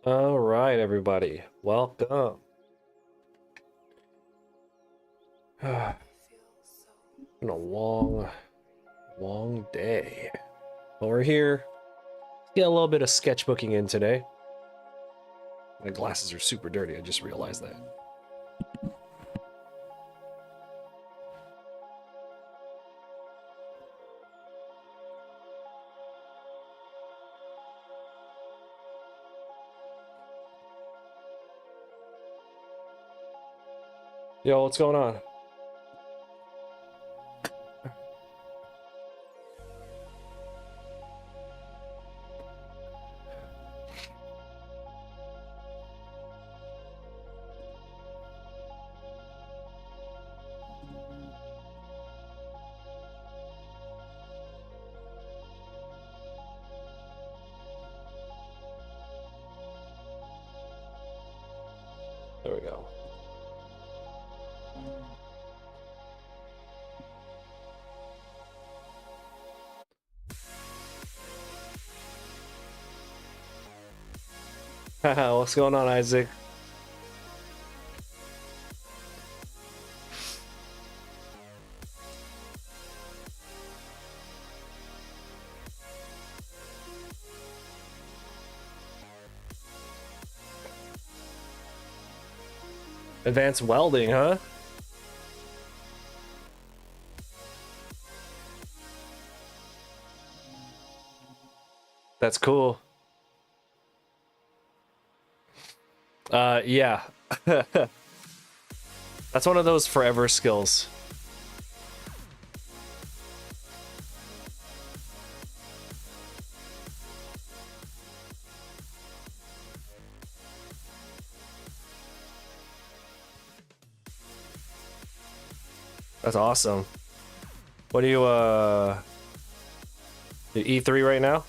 All right, everybody, welcome. Been a long day. But we're here. Get a little bit of sketchbooking in today. My glasses are super dirty. I just realized that. Yo, what's going on? There we go. Haha, what's going on, Isaac? Advanced welding, huh? That's cool. Yeah. That's one of those forever skills. That's awesome. What are you, E3 right now?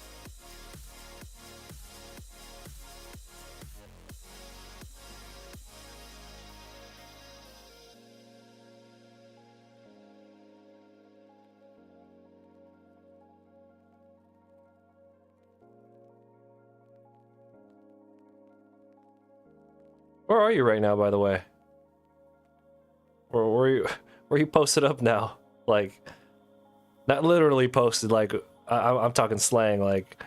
Where are you right now, by the way? Where you posted up now? Like, not literally posted, like, I'm talking slang, like...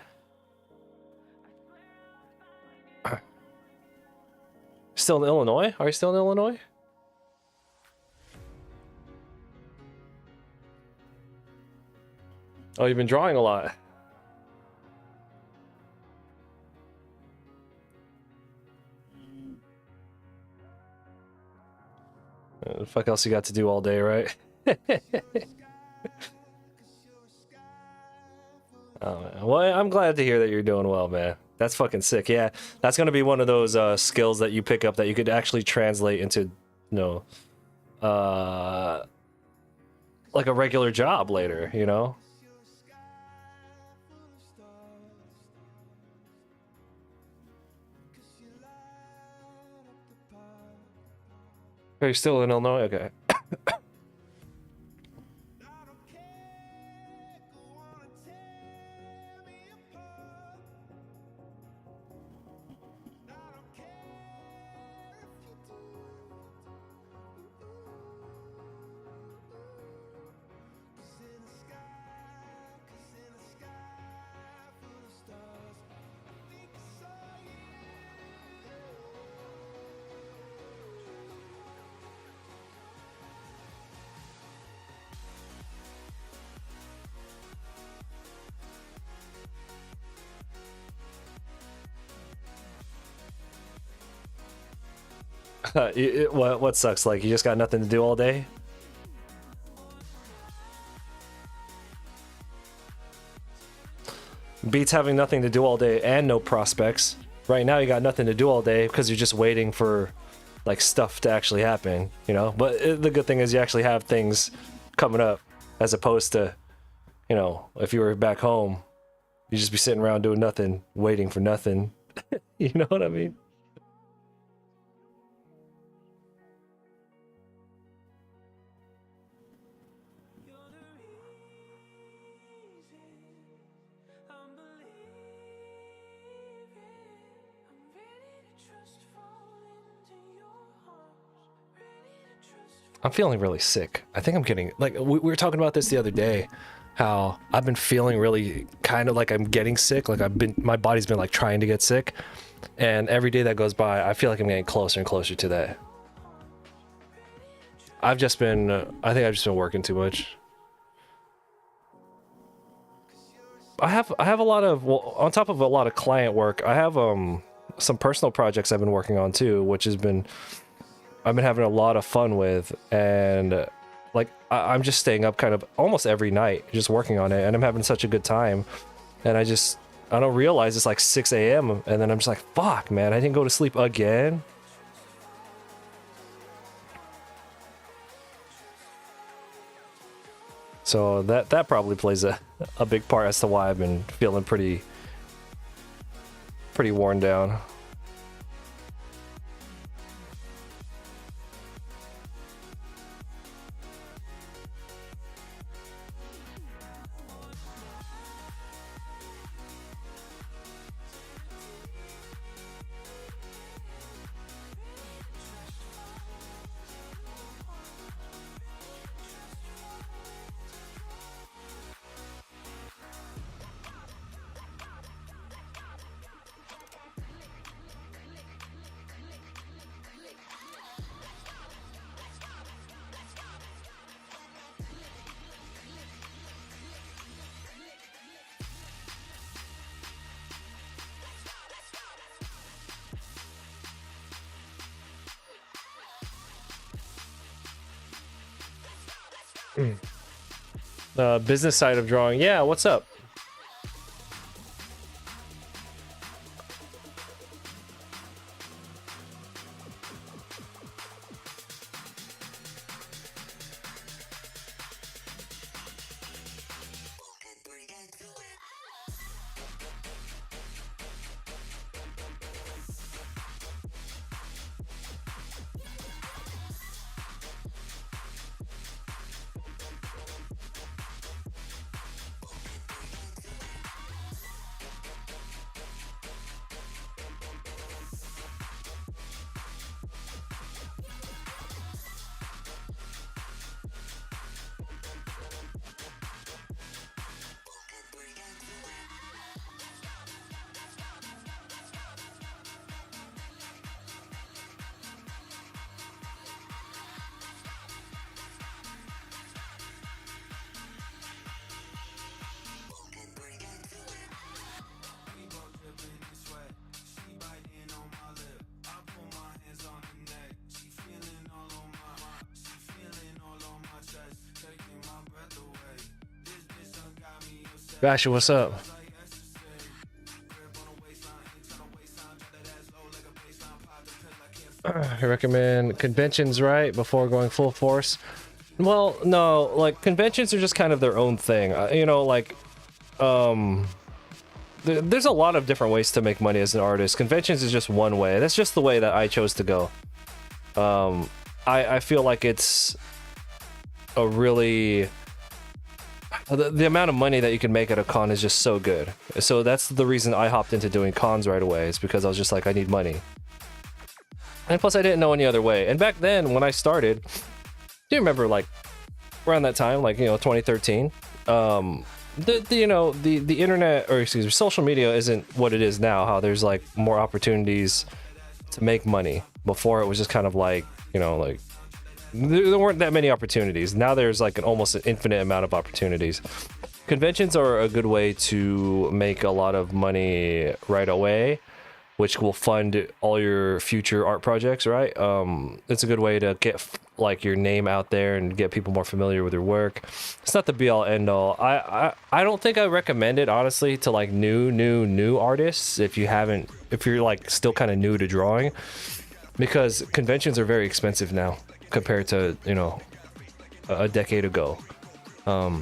Still in Illinois? Are you still in Illinois? Oh, you've been drawing a lot. The fuck else you got to do all day, right? Oh, man. Well, I'm glad to hear that you're doing well, man. That's fucking sick. Yeah, that's gonna be one of those skills that you pick up that you could actually translate into, you know, like a regular job later, you know? Are you still in Illinois? Okay. What sucks? Like you just got nothing to do all day? Beats having nothing to do all day and no prospects. Right now you got nothing to do all day because you're just waiting for like stuff to actually happen, you know? But the good thing is you actually have things coming up as opposed to, you know, if you were back home, you'd just be sitting around doing nothing, waiting for nothing. You know what I mean? I'm feeling really sick. I think I'm getting, like, we were talking about this the other day, how I've been feeling really kind of like I'm getting sick. Like my body's been like trying to get sick. And every day that goes by, I feel like I'm getting closer and closer to that. I think I've just been working too much. I have a lot of, well, on top of a lot of client work, I have some personal projects I've been working on too, which I've been having a lot of fun with, and like I'm just staying up kind of almost every night just working on it, and I'm having such a good time, and I don't realize it's like 6 a.m. and then I'm just like, fuck, man, I didn't go to sleep again. So that probably plays a big part as to why I've been feeling pretty worn down. Business side of drawing. Yeah, what's up? Basher, what's up? I recommend conventions right before going full force. Well, no, like conventions are just kind of their own thing. You know, like there's a lot of different ways to make money as an artist. Conventions is just one way. That's just the way that I chose to go. I feel like it's a really the amount of money that you can make at a con is just so good. So that's the reason I hopped into doing cons right away, is because I was just like, I need money. And plus I didn't know any other way. And back then when I started, do you remember like around that time, like, you know, 2013, the internet, or excuse me, social media isn't what it is now, how there's like more opportunities to make money. Before it was just kind of like, you know, like there weren't that many opportunities. Now there's like almost an infinite amount of opportunities. Conventions are a good way to make a lot of money right away, which will fund all your future art projects, right? It's a good way to get like your name out there and get people more familiar with your work. It's not the be all end all. I don't think I recommend it, honestly, to like new artists if you're like still kind of new to drawing, because conventions are very expensive now compared to, you know, a decade ago. The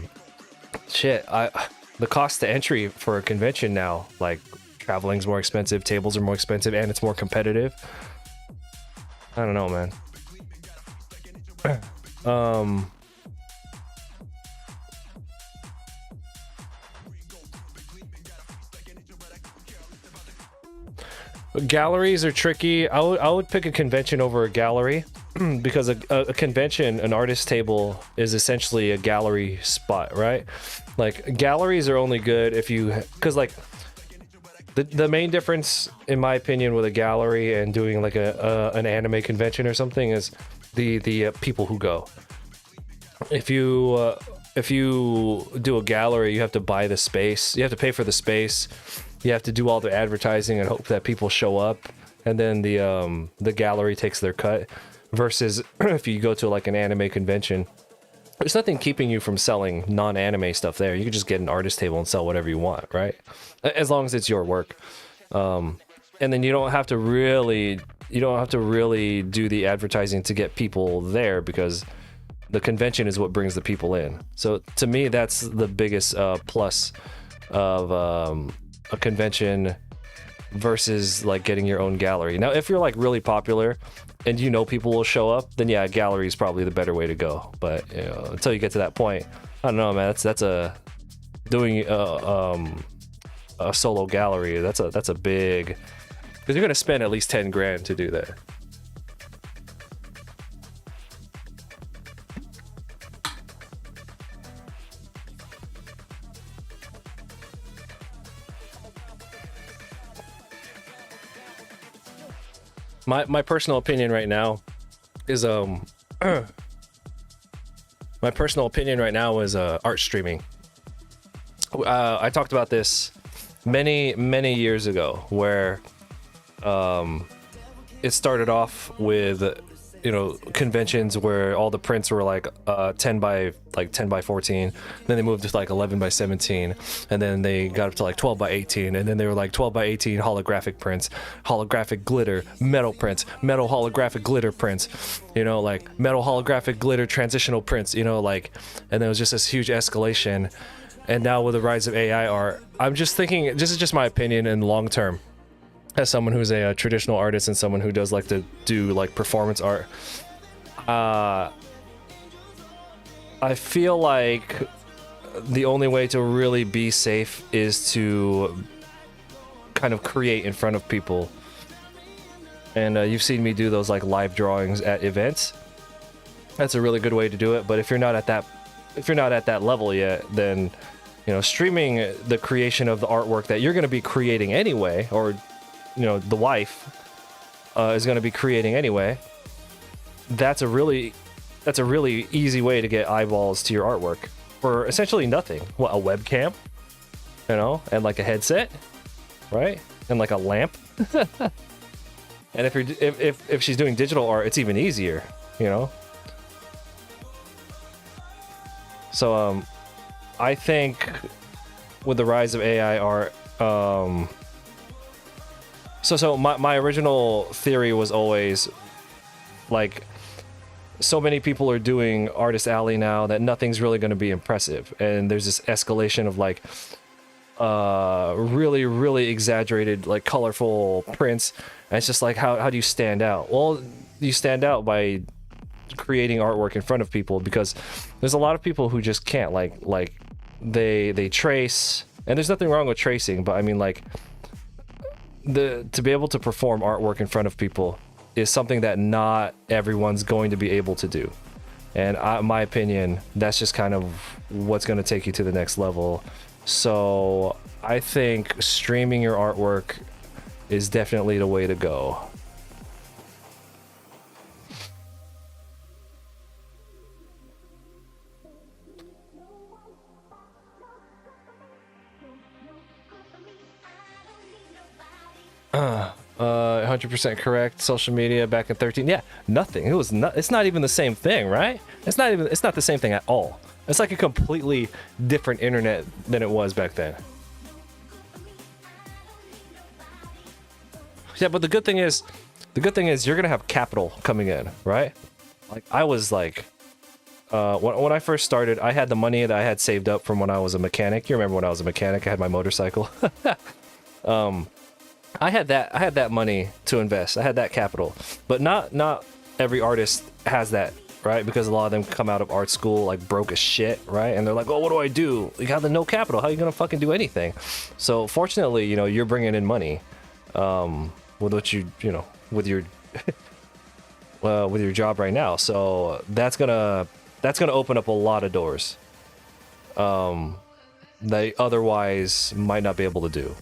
cost to entry for a convention now, like traveling's more expensive, tables are more expensive, and it's more competitive. I don't know, man. Galleries are tricky. I would pick a convention over a gallery. because a convention, an artist table, is essentially a gallery spot, right? Like galleries are only good if you, because like the main difference, in my opinion, with a gallery and doing like an anime convention or something is the people who go. If you do a gallery, you have to buy the space, you have to pay for the space, you have to do all the advertising and hope that people show up, and then the gallery takes their cut. Versus if you go to like an anime convention, there's nothing keeping you from selling non-anime stuff there. You can just get an artist table and sell whatever you want, right? As long as it's your work. And then you don't have to really do the advertising to get people there, because the convention is what brings the people in. So to me, that's the biggest plus of a convention versus like getting your own gallery. Now, if you're like really popular and you know people will show up, then yeah, gallery is probably the better way to go. But you know, until you get to that point, I don't know, man. That's a doing a solo gallery. That's a big, because you're gonna spend at least 10 grand to do that. My personal opinion right now is art streaming. I talked about this many years ago, where it started off with, you know, conventions where all the prints were like 10 by 14, then they moved to like 11 by 17, and then they got up to like 12 by 18, and then they were like 12 by 18 holographic prints, holographic glitter, metal prints, metal holographic glitter prints, you know, like metal holographic glitter transitional prints, you know, like, and there was just this huge escalation. And now with the rise of AI art, I'm just thinking, this is just my opinion in long term, as someone who's a traditional artist and someone who does like to do like performance art, I feel like the only way to really be safe is to kind of create in front of people. And you've seen me do those like live drawings at events. That's a really good way to do it. But if you're not at that level yet, then, you know, streaming the creation of the artwork that you're going to be creating anyway, or, you know, the wife is going to be creating anyway, that's a really easy way to get eyeballs to your artwork for essentially nothing. What, a webcam, you know, and like a headset, right, and like a lamp. And if she's doing digital art, it's even easier, you know. So I think with the rise of AI art, so my original theory was always like, so many people are doing Artist Alley now that nothing's really going to be impressive, and there's this escalation of like really exaggerated, like colorful prints, and it's just like, how do you stand out? Well, you stand out by creating artwork in front of people, because there's a lot of people who just can't, like they trace, and there's nothing wrong with tracing, but I mean, like, to be able to perform artwork in front of people is something that not everyone's going to be able to do. And in my opinion, that's just kind of what's going to take you to the next level. So I think streaming your artwork is definitely the way to go. 100% correct. Social media back in 13. Yeah, nothing. It was not. It's not even the same thing, right? It's not the same thing at all. It's like a completely different internet than it was back then. Yeah, but the good thing is you're gonna have capital coming in, right? Like, I was like, when I first started, I had the money that I had saved up from when I was a mechanic. You remember when I was a mechanic? I had my motorcycle. I had that money to invest. I had that capital, but not every artist has that, right? Because a lot of them come out of art school like broke as shit, right? And they're like, oh, what do I do? You got the no capital. How are you gonna fucking do anything? So fortunately, you know, you're bringing in money, with what you know, with your with your job right now. So that's gonna open up a lot of doors they otherwise might not be able to do.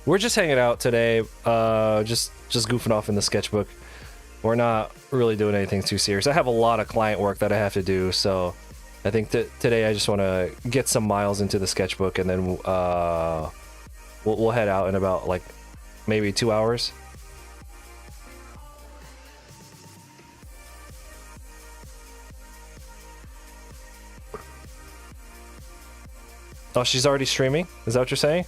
We're just hanging out today, just goofing off in the sketchbook. We're not really doing anything too serious. I have a lot of client work that I have to do, so I think that today I just want to get some miles into the sketchbook, and then we'll head out in about like maybe 2 hours. Oh, she's already streaming? Is that what you're saying?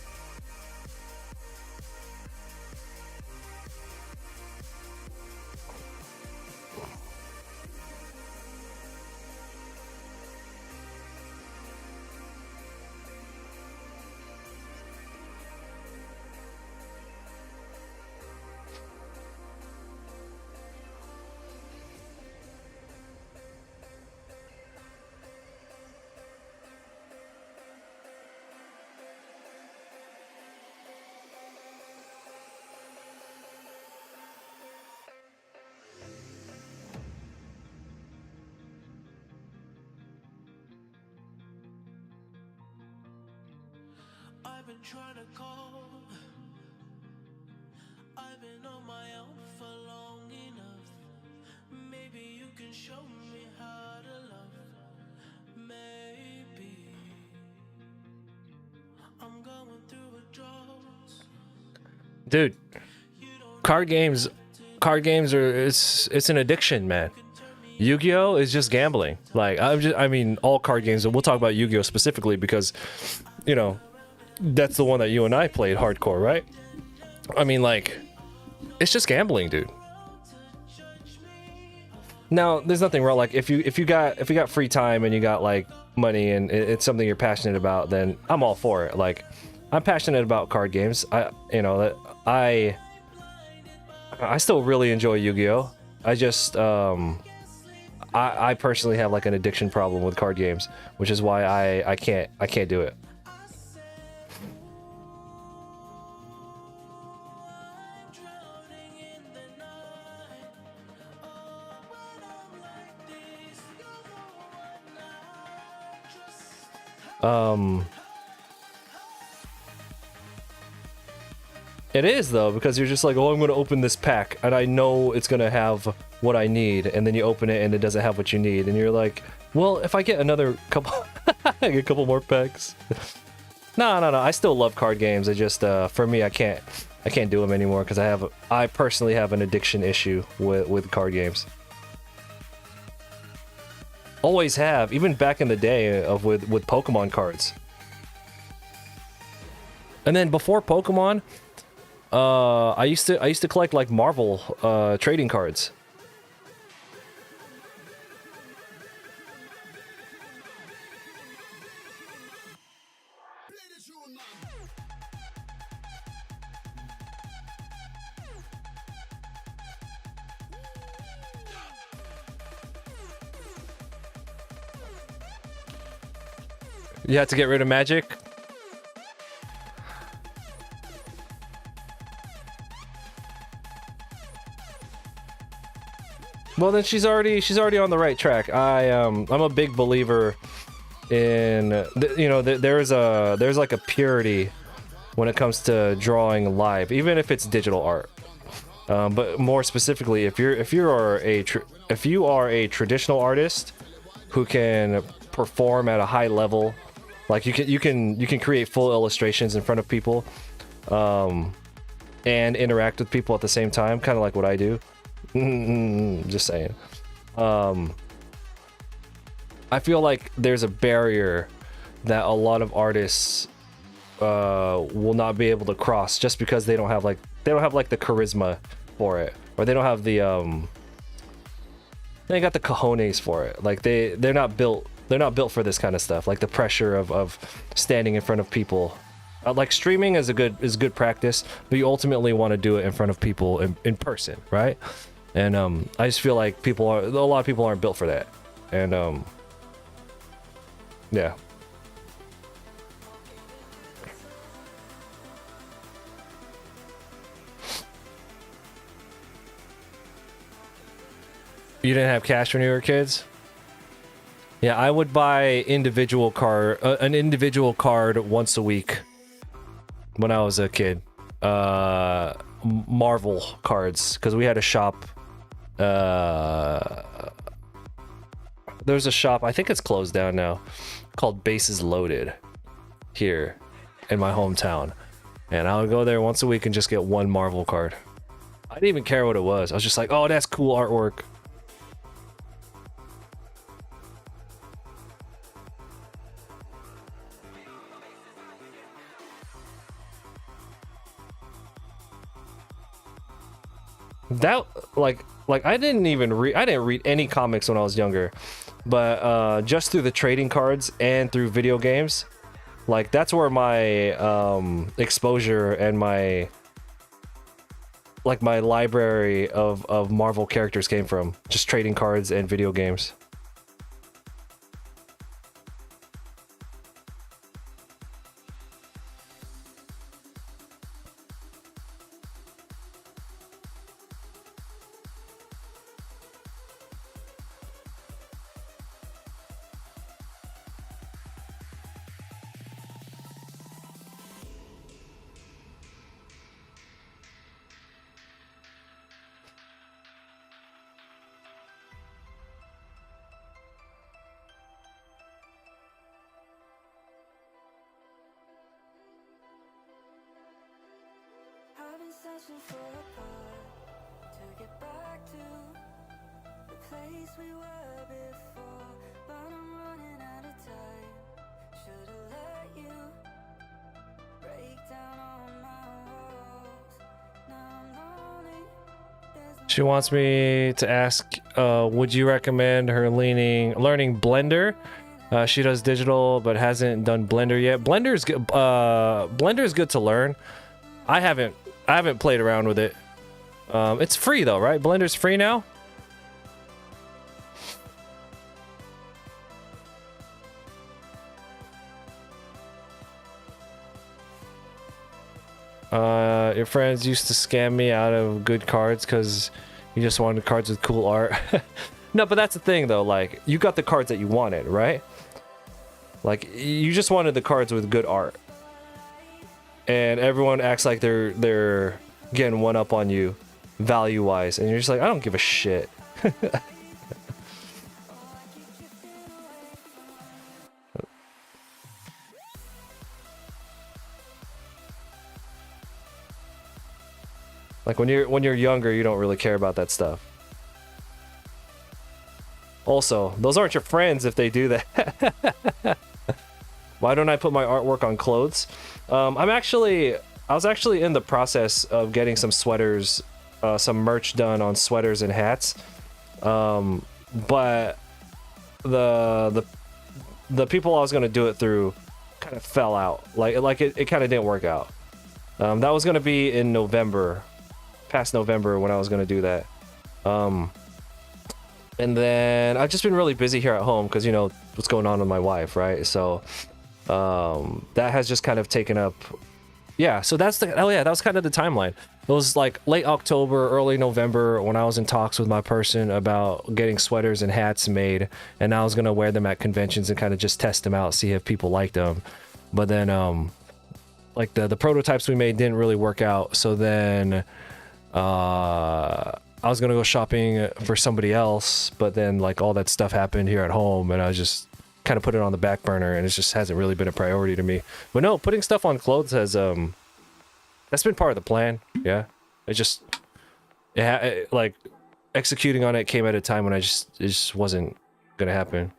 I've been trying to call. I've been on my own for long enough. Maybe you can show me how to love. Maybe I'm going through a drought. Dude, card games are it's an addiction, man. Yu-Gi-Oh is just gambling. Like I mean all card games, and we'll talk about Yu-Gi-Oh specifically because, you know, that's the one that you and I played hardcore, right? I mean, like, it's just gambling, dude. Now, there's nothing wrong. Like, if you got free time and you got like money and it's something you're passionate about, then I'm all for it. Like, I'm passionate about card games. I still really enjoy Yu-Gi-Oh. I just I personally have like an addiction problem with card games, which is why I can't do it. It is though, because you're just like, oh, I'm gonna open this pack and I know it's gonna have what I need, and then you open it and it doesn't have what you need, and you're like, well, if I get another couple I get a couple more packs. No, I still love card games. I just for me, I can't do them anymore because I personally have an addiction issue with card games. Always have, even back in the day with Pokemon cards. And then before Pokemon, I used to collect like Marvel trading cards. You had to get rid of Magic? Well, then she's already on the right track. I'm a big believer in there's like a purity when it comes to drawing live, even if it's digital art. But more specifically, if you are a traditional artist who can perform at a high level, like you can create full illustrations in front of people, and interact with people at the same time, kind of like what I do. Just saying. I feel like there's a barrier that a lot of artists will not be able to cross just because they don't have like the charisma for it, or they don't have the they got the cojones for it. Like they're not built for this kind of stuff, like the pressure of standing in front of people. Like streaming is good practice, but you ultimately want to do it in front of people in person, right? And I just feel like a lot of people aren't built for that. And yeah. You didn't have cash when you were kids? Yeah, I would buy an individual card once a week when I was a kid. Marvel cards, because we had a shop. There's a shop, I think it's closed down now, called Bases Loaded here in my hometown. And I would go there once a week and just get one Marvel card. I didn't even care what it was. I was just like, oh, that's cool artwork. That I didn't read any comics when I was younger, but just through the trading cards and through video games, like that's where my exposure and my library of Marvel characters came from, just trading cards and video games. I've been searching for a path to get back to the place we were before, but I'm running out of time. Should've let you break down all my walls. Now I'm lonely. She wants me to ask, would you recommend her learning Blender? She does digital, but hasn't done Blender yet. Blender's good. Blender's good to learn. I haven't played around with it. It's free though, right? Blender's free now. Your friends used to scam me out of good cards because you just wanted cards with cool art. No, but that's the thing though. Like, you got the cards that you wanted, right? Like, you just wanted the cards with good art. And everyone acts like they're getting one up on you value-wise, and you're just like, I don't give a shit. Like when you're younger, you don't really care about that stuff. Also, those aren't your friends if they do that. Why don't I put my artwork on clothes? I was actually in the process of getting some sweaters, some merch done on sweaters and hats. But the people I was gonna do it through kind of fell out. Like it kind of didn't work out. That was gonna be in November, past November when I was gonna do that. And then I've just been really busy here at home because, you know, what's going on with my wife, right? So that has just kind of taken up. Yeah, so that was kind of the timeline. It was like late October, early November when I was in talks with my person about getting sweaters and hats made, and I was gonna wear them at conventions and kind of just test them out, see if people liked them. But then like the prototypes we made didn't really work out, so then I was gonna go shopping for somebody else, but then like all that stuff happened here at home, and I just kind of put it on the back burner, and it just hasn't really been a priority to me. But no, putting stuff on clothes has that's been part of the plan. Yeah, like executing on it came at a time when it just wasn't gonna happen.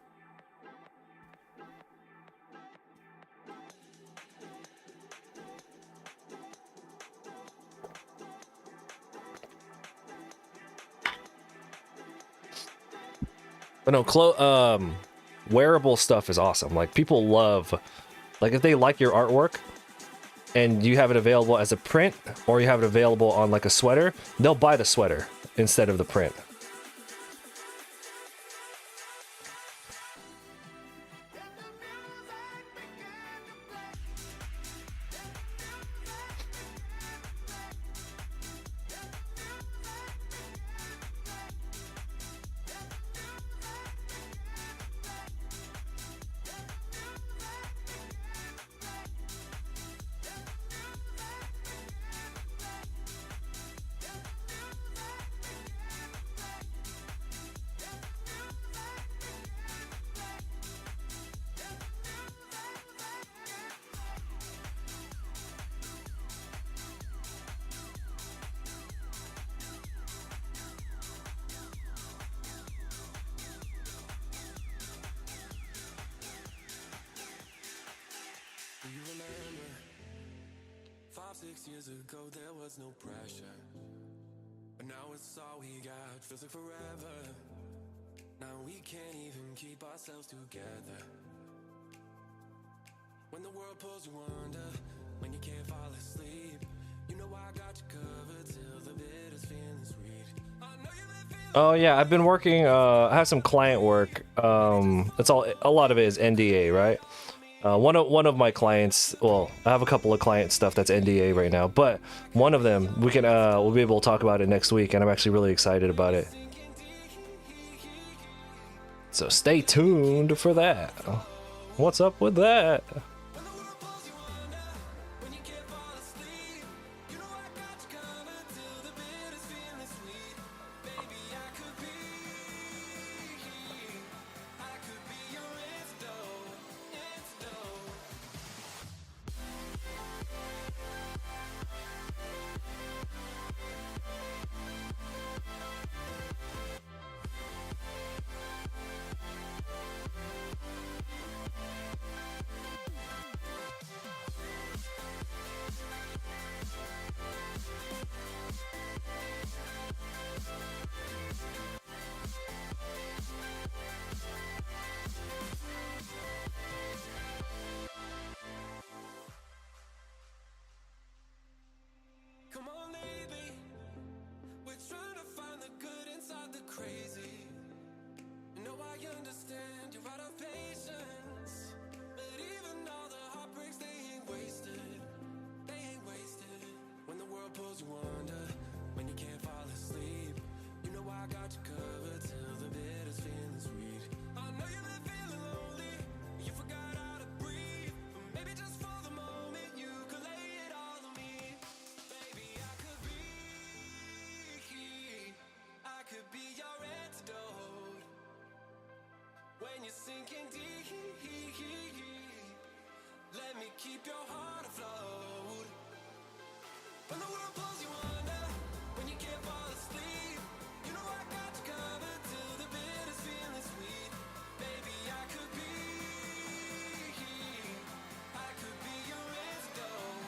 But no, wearable stuff is awesome. Like, people love, like, if they like your artwork and you have it available as a print or you have it available on like a sweater, they'll buy the sweater instead of the print. years ago there was no pressure, but now it's all we got, feels like forever. Now we can't even keep ourselves together. When the world pulls you under, when you can't fall asleep, you know I got you covered till the bitter's feeling sweet. I know you've been feeling. Oh yeah, I've been working. I have some client work. It's all. A lot of it is NDA, right? One of my clients. Well, I have a couple of client stuff that's NDA right now, but one of them we'll be able to talk about it next week, and I'm actually really excited about it. So stay tuned for that. What's up with that? Come on, baby, we're trying to find the good inside the crazy. No, I understand you're out of patience, but even all the heartbreaks, they ain't wasted. They ain't wasted. When the world pulls you under, when you can't fall asleep, you know I got you covered till the bitter's feeling sweet. I know you've been feeling lonely, you forgot how to breathe, but maybe just for the moment you could lay it all on me. Baby, I could be your antidote when you're sinking deep. Let me keep your heart afloat. When the world pulls you under, when you can't fall asleep, you know I got you covered till the bitter's feeling sweet. Baby, I could be your antidote.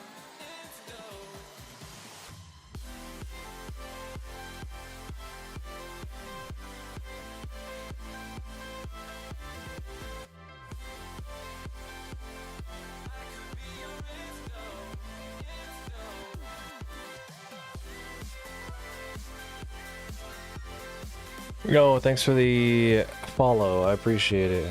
Yo, thanks for the follow. I appreciate it.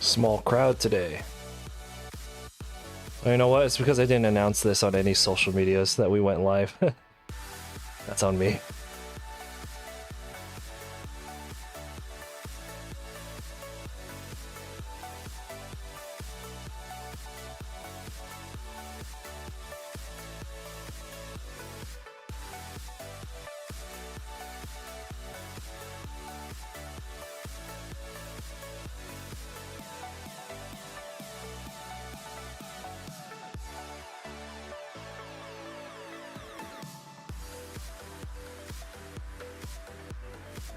Small crowd today. Oh, you know what? It's because I didn't announce this on any social medias that we went live. That's on me.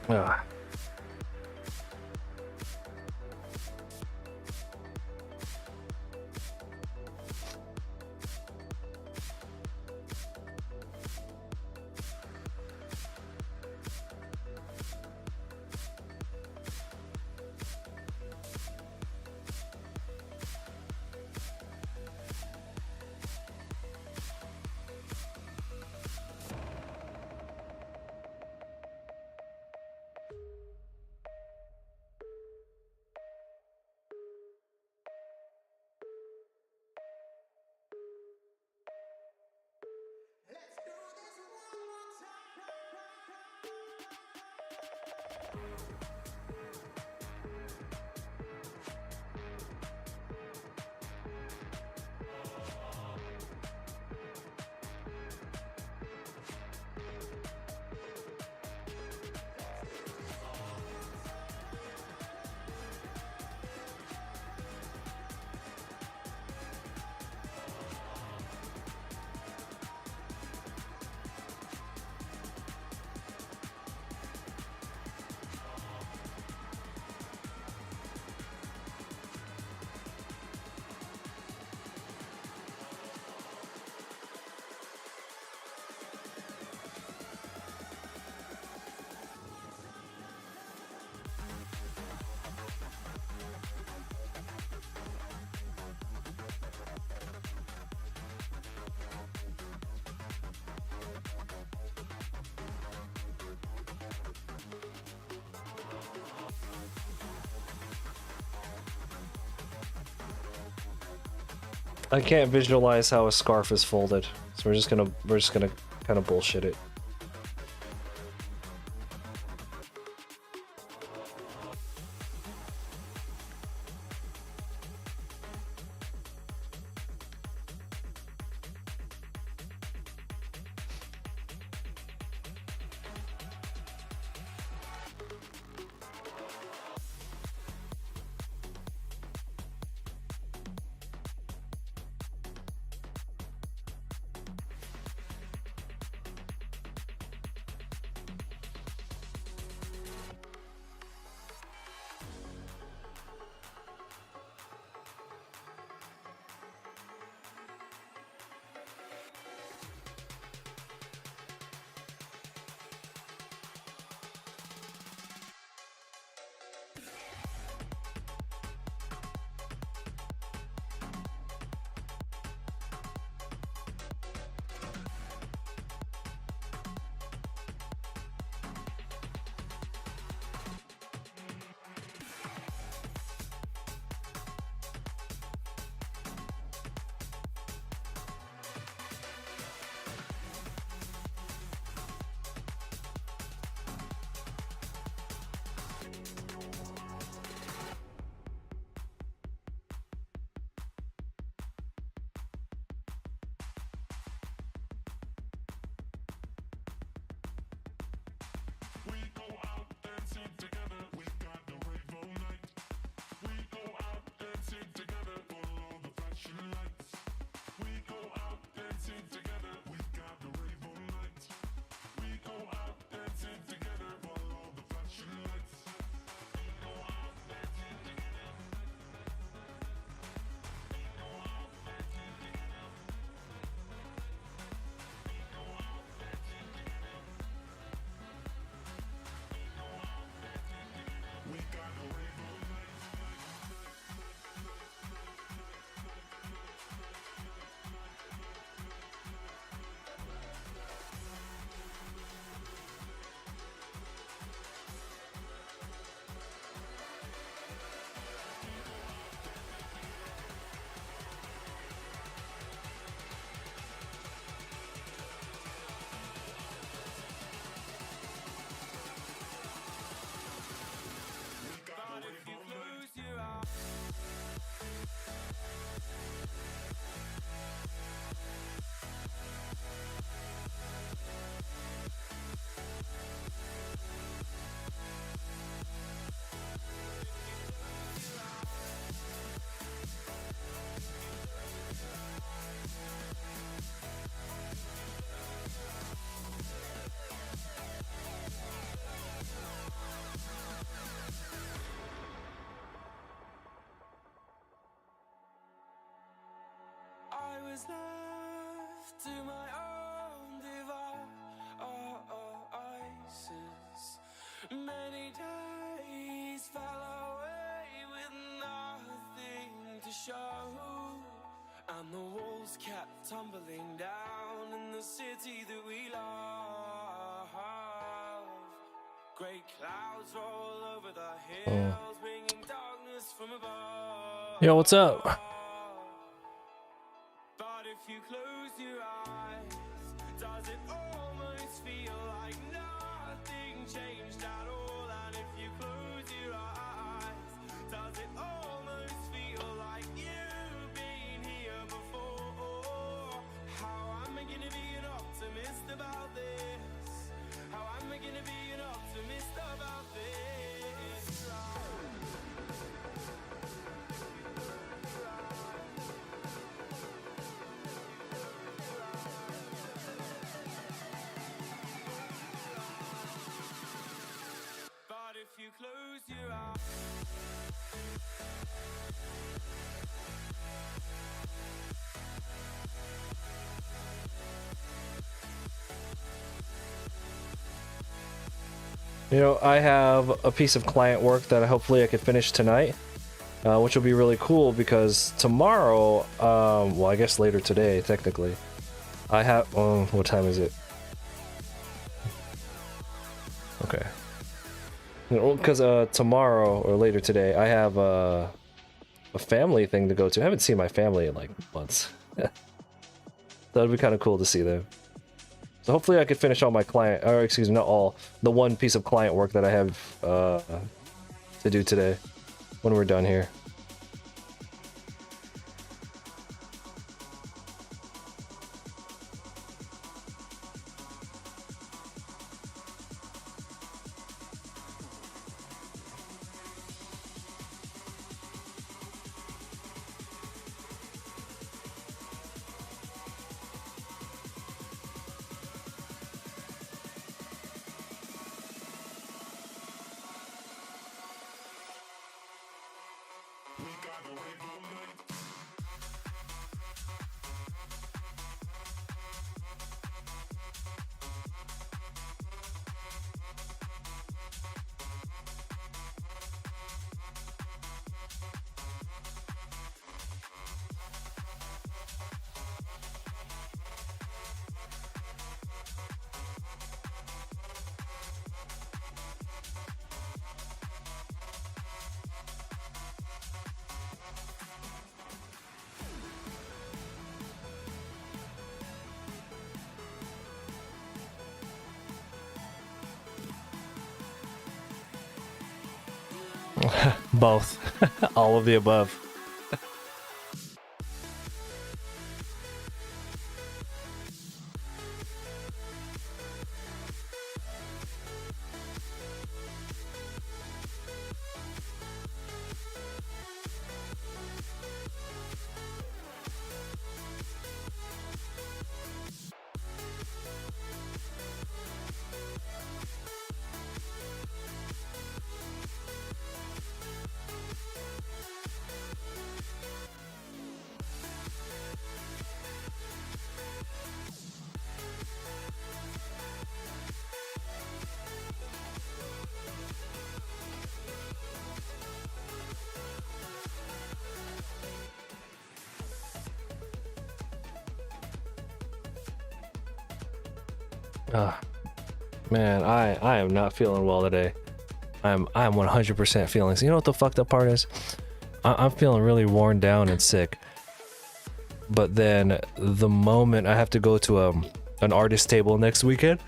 Ugh. I can't visualize how a scarf is folded, so we're just gonna kind of bullshit it. what's left to my own devices. Many days fell away with nothing to show, and the walls kept tumbling down in the city that we love. Great clouds roll over the hills, bringing darkness from above. Yo, what's up? But if you close your eyes, does it almost feel like nothing changed at all? And if you close your eyes, does it almost feel like you've been here before? How am I gonna be an optimist about this? How am I gonna be an optimist about this? But if you close your eyes, You know, I have a piece of client work that hopefully I could finish tonight, which will be really cool because tomorrow, well, I guess later today, technically, I have, what time is it? Okay. Because tomorrow or later today, I have a family thing to go to. I haven't seen my family in like months. That'd be kind of cool to see them. So hopefully I could finish all my client, or excuse me, not all, the one piece of client work that I have to do today when we're done here. Both. All of the above. Ah, man, I am not feeling well today. I'm 100% feeling. So you know what the fucked up part is? I'm feeling really worn down and sick. But then the moment I have to go to an artist table next weekend,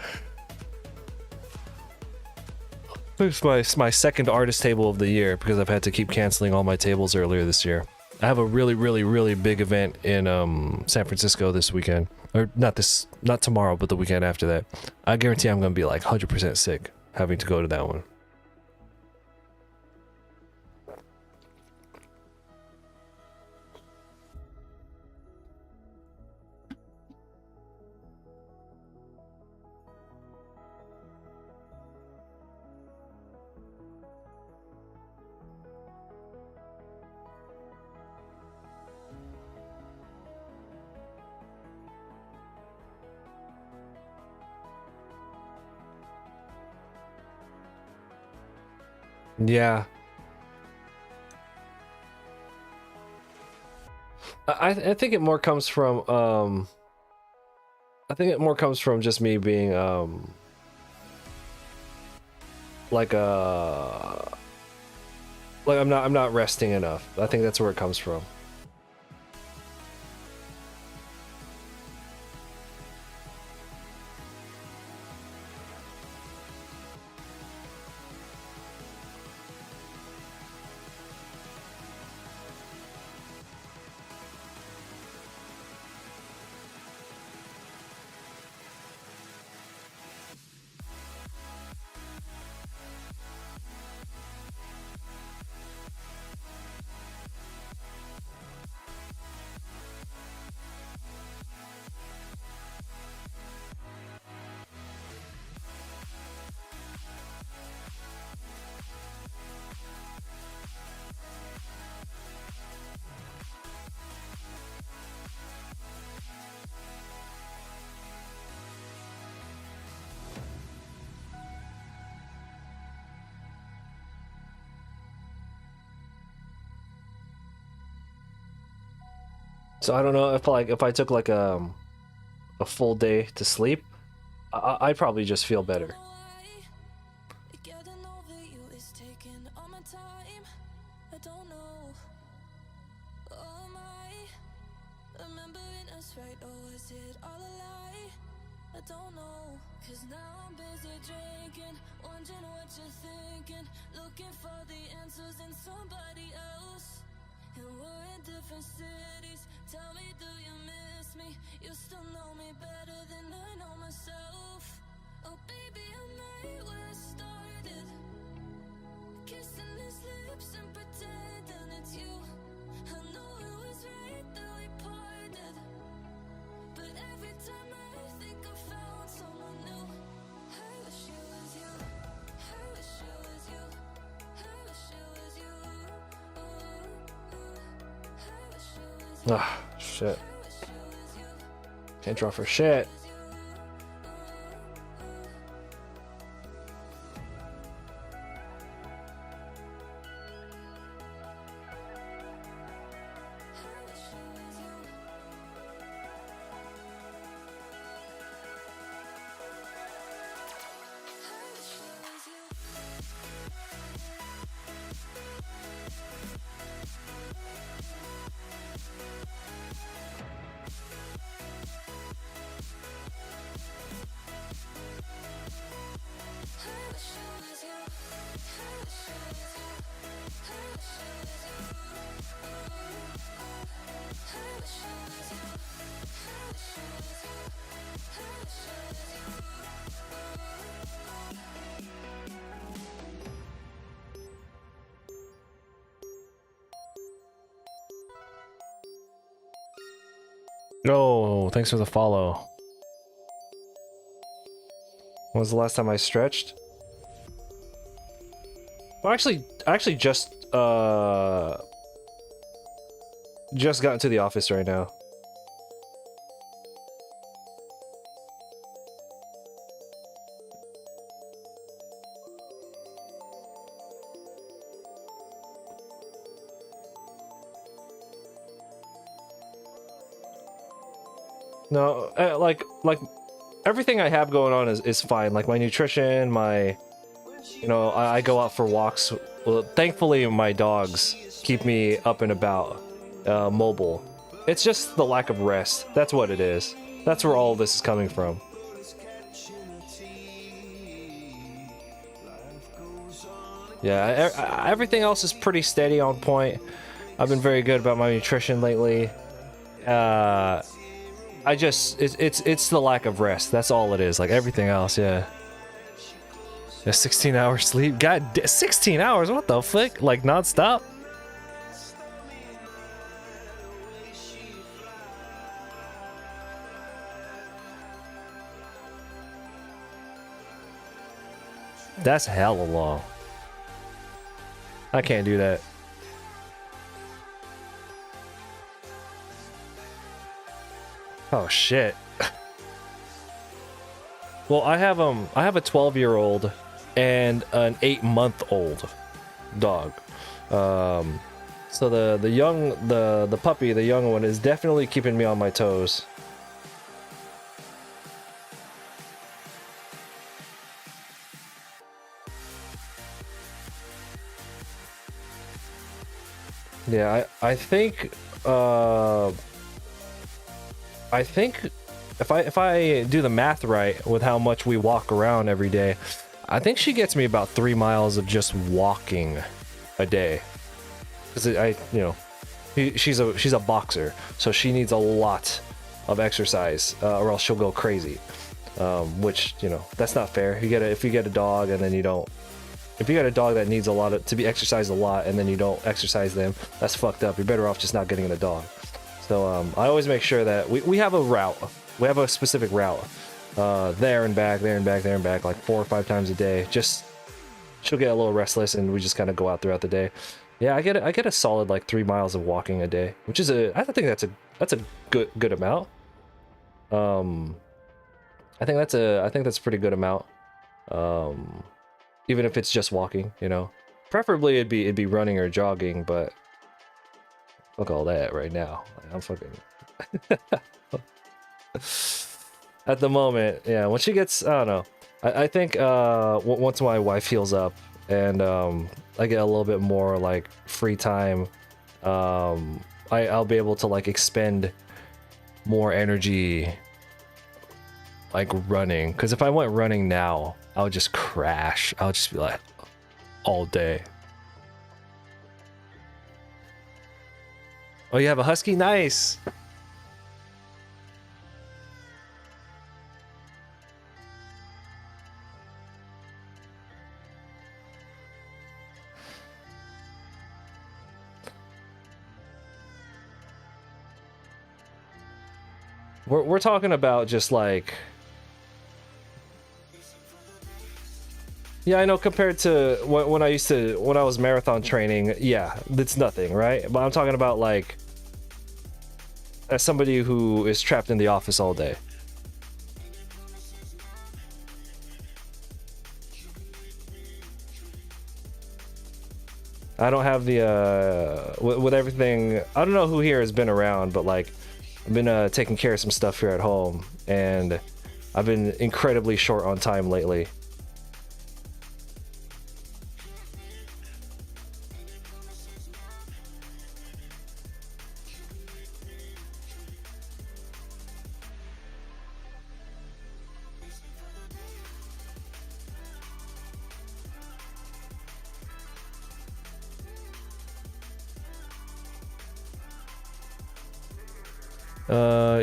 it's my second artist table of the year because I've had to keep canceling all my tables earlier this year. I have a really big event in San Francisco this weekend. Or not tomorrow, but the weekend after that. I guarantee I'm going to be like 100% sick having to go to that one. Yeah. I think it more comes from I think it more comes from just me being like like I'm not resting enough. I think that's where it comes from. So I don't know if I took like a full day to sleep, I'd probably just feel better. Getting over you is taking all my time. I don't know. Oh my, remembering us right, or was it all a lie? I don't know. 'Cause now I'm busy drinking, wondering what you're thinking, looking for the answers in somebody else. And we're in different cities. Tell me, do you miss me? You still know me better than I know myself. Oh baby, I'm right where I started, kissing his lips and pretending it's you. I know it was right that we parted, but every time I think I found someone new. I wish it was you. I wish it was you. I wish it was you. Ooh, ooh. I wish it was you. Ah, shit. Can't draw for shit. No, thanks for the follow. When was the last time I stretched? Well, I actually just got into the office right now. No, like everything I have going on is fine. Like my nutrition, my, you know, I go out for walks. Well, thankfully my dogs keep me up and about, mobile. It's just the lack of rest. That's what it is. That's where all of this is coming from. Yeah, everything else is pretty steady on point. I've been very good about my nutrition lately. It's the lack of rest. That's all it is. Like everything else, yeah. A 16-hour sleep. God, 16 hours. What the fuck? Like nonstop. That's hella long. I can't do that. Oh shit. Well, I have a 12-year-old and an 8-month-old. dog. So the puppy, the young one, is definitely keeping me on my toes. Yeah, I think if I do the math right with how much we walk around every day, I think she gets me about 3 miles of just walking a day. Because she's a boxer, so she needs a lot of exercise, or else she'll go crazy. Which, you know, that's not fair. If you get a dog and then you don't. If you got a dog that needs to be exercised a lot and then you don't exercise them, that's fucked up. You're better off just not getting a dog. So I always make sure that we have a route. We have a specific route. There and back, there and back, there and back, like 4 or 5 times a day. Just she'll get a little restless and we just kind of go out throughout the day. Yeah, I get a solid like 3 miles of walking a day, which is I think that's a good amount. I think that's a pretty good amount. Even if it's just walking, you know. Preferably it'd be running or jogging, but fuck all that right now. I'm fucking at the moment, yeah. When she gets, I don't know. I think once my wife heals up and I get a little bit more like free time, I'll be able to like expend more energy like running. Because if I went running now, I would just crash. I would just be like all day. Oh, you have a husky? Nice. We're talking about just like, yeah, I know compared to when I was marathon training, yeah, it's nothing, right? But I'm talking about like as somebody who is trapped in the office all day. I don't have the with everything. I don't know who here has been around, but like I've been taking care of some stuff here at home, and I've been incredibly short on time lately.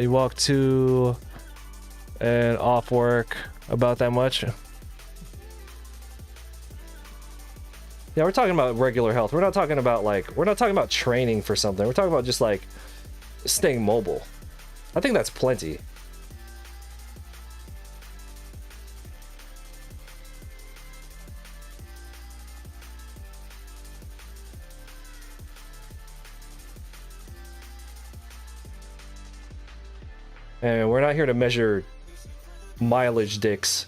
You walk to and off work about that much. Yeah, we're talking about regular health. We're not talking about training for something. We're talking about just like staying mobile. I think that's plenty. And we're not here to measure mileage dicks.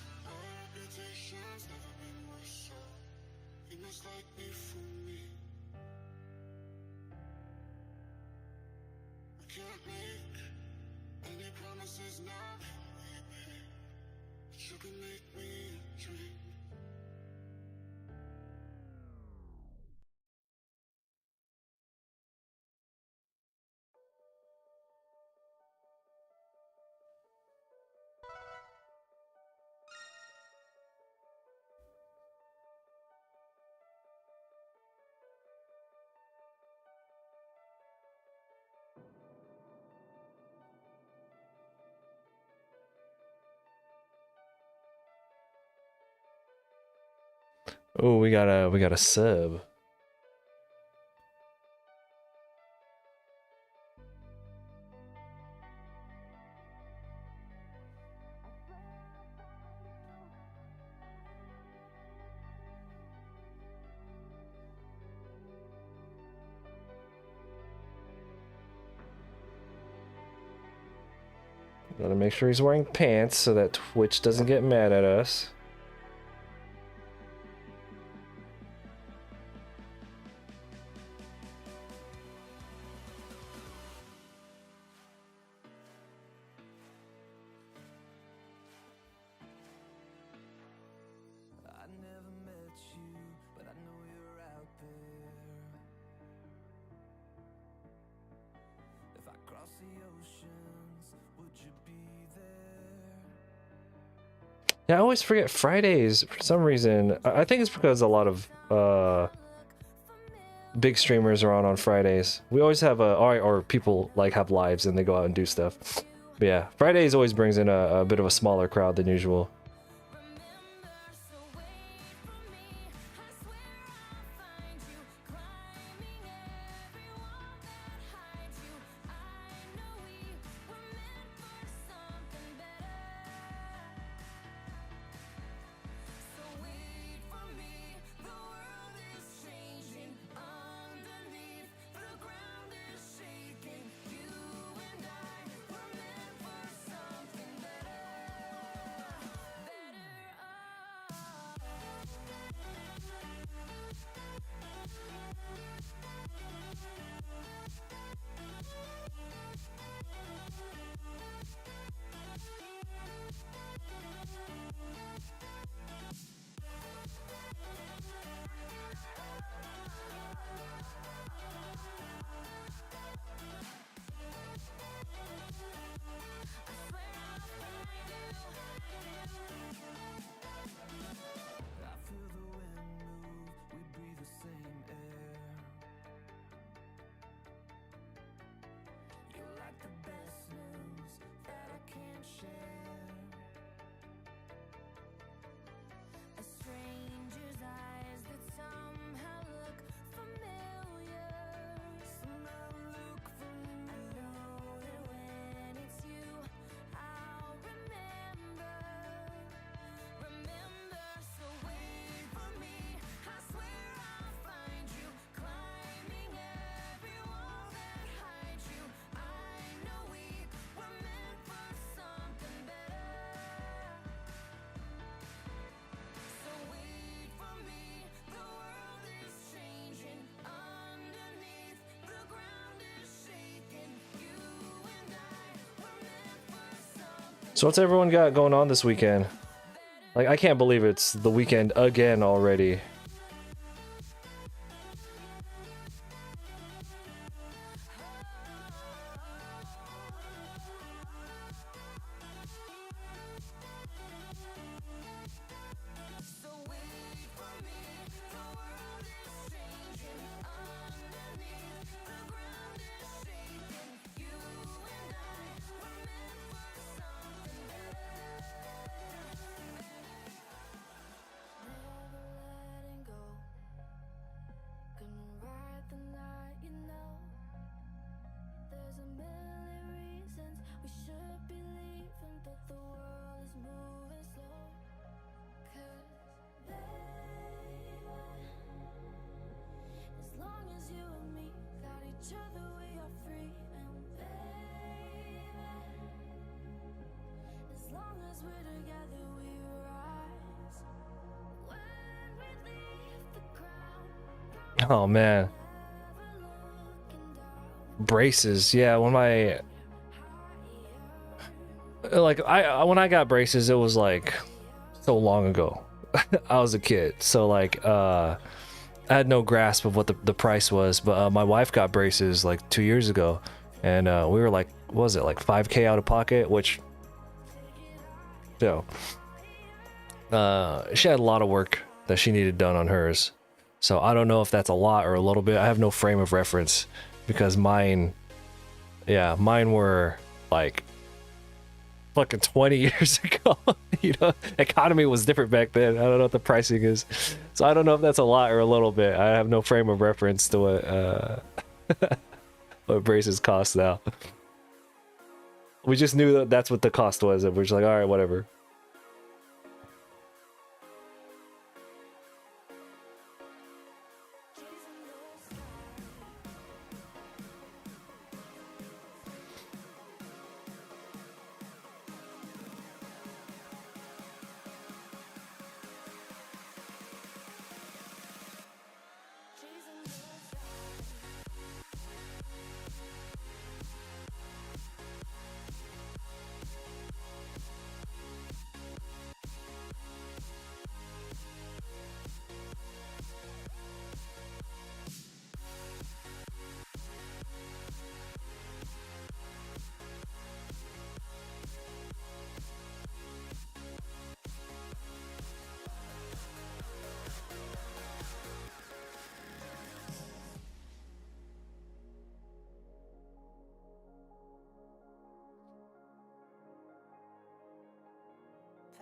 Oh, we got a sub. Gotta make sure he's wearing pants so that Twitch doesn't get mad at us. Yeah, I always forget Fridays for some reason. I think it's because a lot of big streamers are on Fridays. We always have or people like have lives and they go out and do stuff. But yeah, Fridays always brings in a bit of a smaller crowd than usual. So what's everyone got going on this weekend? Like, I can't believe it's the weekend again already. Oh man. Braces. Yeah, when when I got braces, it was like so long ago. I was a kid. So like I had no grasp of what the price was, but my wife got braces like 2 years ago, and we were like, what was it, like 5K out of pocket, which she had a lot of work that she needed done on hers. So I don't know if that's a lot or a little bit. I have no frame of reference because mine were like fucking 20 years ago. You know, economy was different back then. I don't know what the pricing is. So I don't know if that's a lot or a little bit. I have no frame of reference to what what braces cost now. We just knew that that's what the cost was, and we're just like, all right, whatever.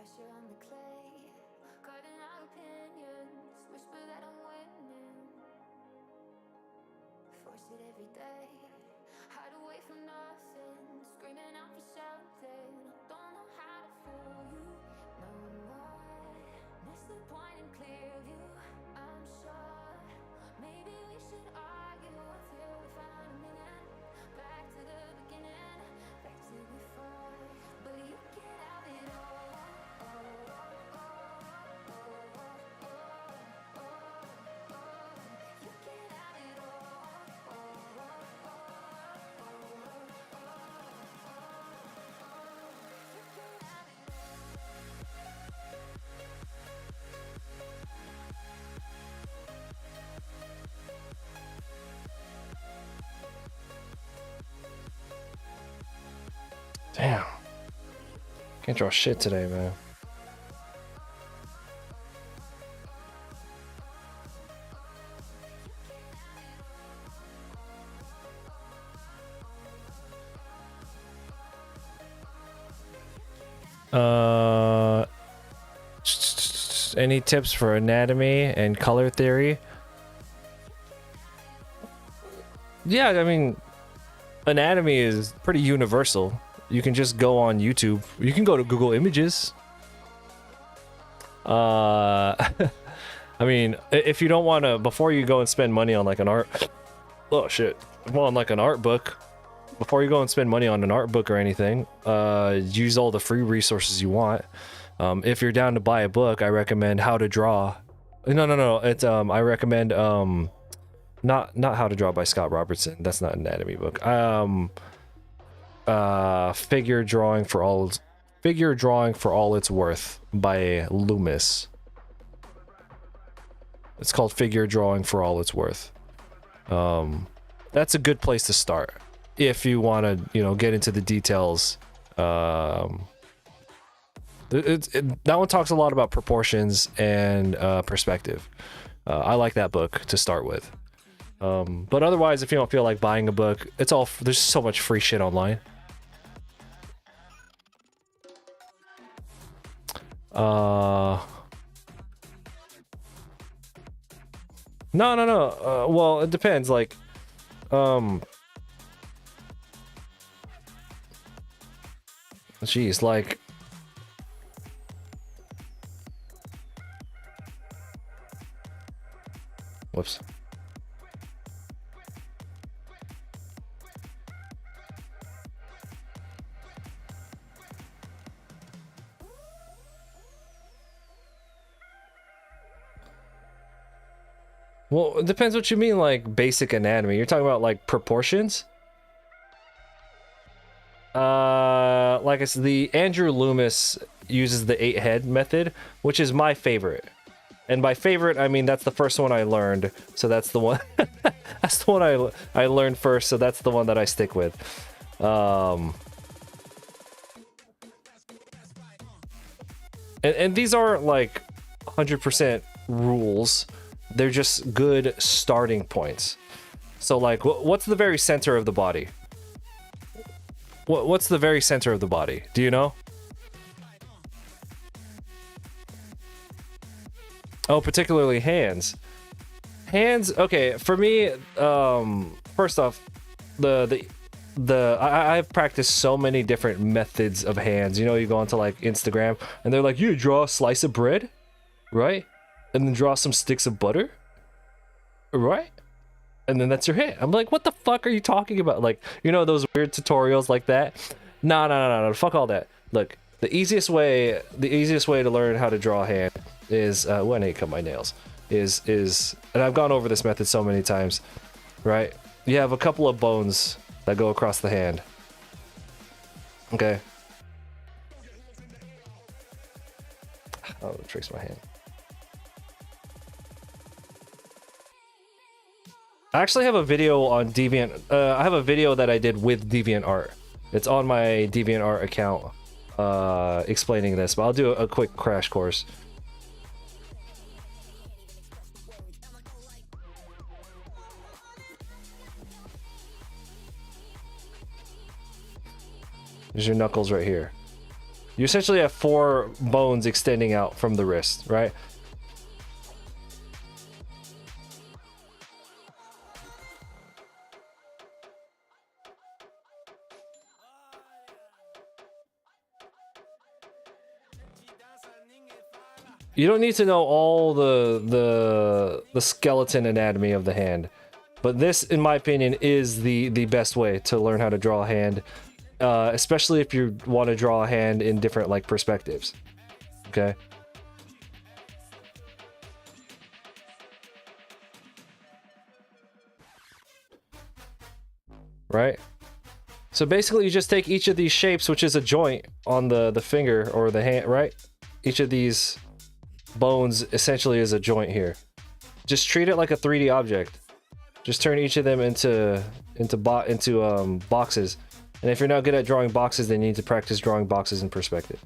Pressure on the clay, carving our opinions, whisper that I'm winning. Force it every day, hide away from nothing, screaming out for shelter. Don't know how to fool you no more. Miss the point in clear view. I'm sure maybe we should argue until we find a meaning. Back to the beginning, back to before. But you can't have it all. You can't have it all. Damn. Can't draw shit today, man. Any tips for anatomy and color theory? Yeah, I mean, anatomy is pretty universal. You can just go on YouTube. You can go to Google Images. I mean, if you don't want to, before you go and spend money on like an art, oh shit, on like an art book, before you go and spend money on an art book or anything, use all the free resources you want. If you're down to buy a book, I recommend How to Draw. No. It's I recommend not How to Draw by Scott Robertson. That's not an anatomy book. Figure Drawing for All It's Worth by Loomis. It's called Figure Drawing for All It's Worth. That's a good place to start if you want to, get into the details. That one talks a lot about proportions and perspective. I like that book to start with. But otherwise, if you don't feel like buying a book, there's so much free shit online. No. Well, it depends. Like, geez, like, whoops. Well, it depends what you mean, like basic anatomy. You're talking about like proportions? Like I said, the Andrew Loomis uses the 8-head method, which is my favorite. And by favorite, I mean that's the first one I learned, so that's the one. That's the one I learned first, so that's the one that I stick with. And these aren't like 100% rules. They're just good starting points. So like, what's the very center of the body? What's the very center of the body? Do you know? Oh, particularly hands. Hands, okay, for me, first off, I've practiced so many different methods of hands. You go onto like Instagram and they're like, you draw a slice of bread, right? And then draw some sticks of butter, right? And then that's your hand. I'm like, what the fuck are you talking about? Like, those weird tutorials like that? No, fuck all that. Look, the easiest way to learn how to draw a hand is, when I cut my nails, is, and I've gone over this method so many times, right? You have a couple of bones that go across the hand. Okay. I'll trace my hand. I actually have a video on Deviant. I have a video that I did with DeviantArt. It's on my DeviantArt account, explaining this, but I'll do a quick crash course. There's your knuckles right here. You essentially have 4 bones extending out from the wrist, right? You don't need to know all the skeleton anatomy of the hand, but this, in my opinion, is the best way to learn how to draw a hand, especially if you want to draw a hand in different like perspectives. Okay. Right. So basically, you just take each of these shapes, which is a joint on the finger or the hand, right? Each of these bones essentially is a joint here. Just treat it like a 3D object. Just turn each of them into boxes. And if you're not good at drawing boxes, then you need to practice drawing boxes in perspective.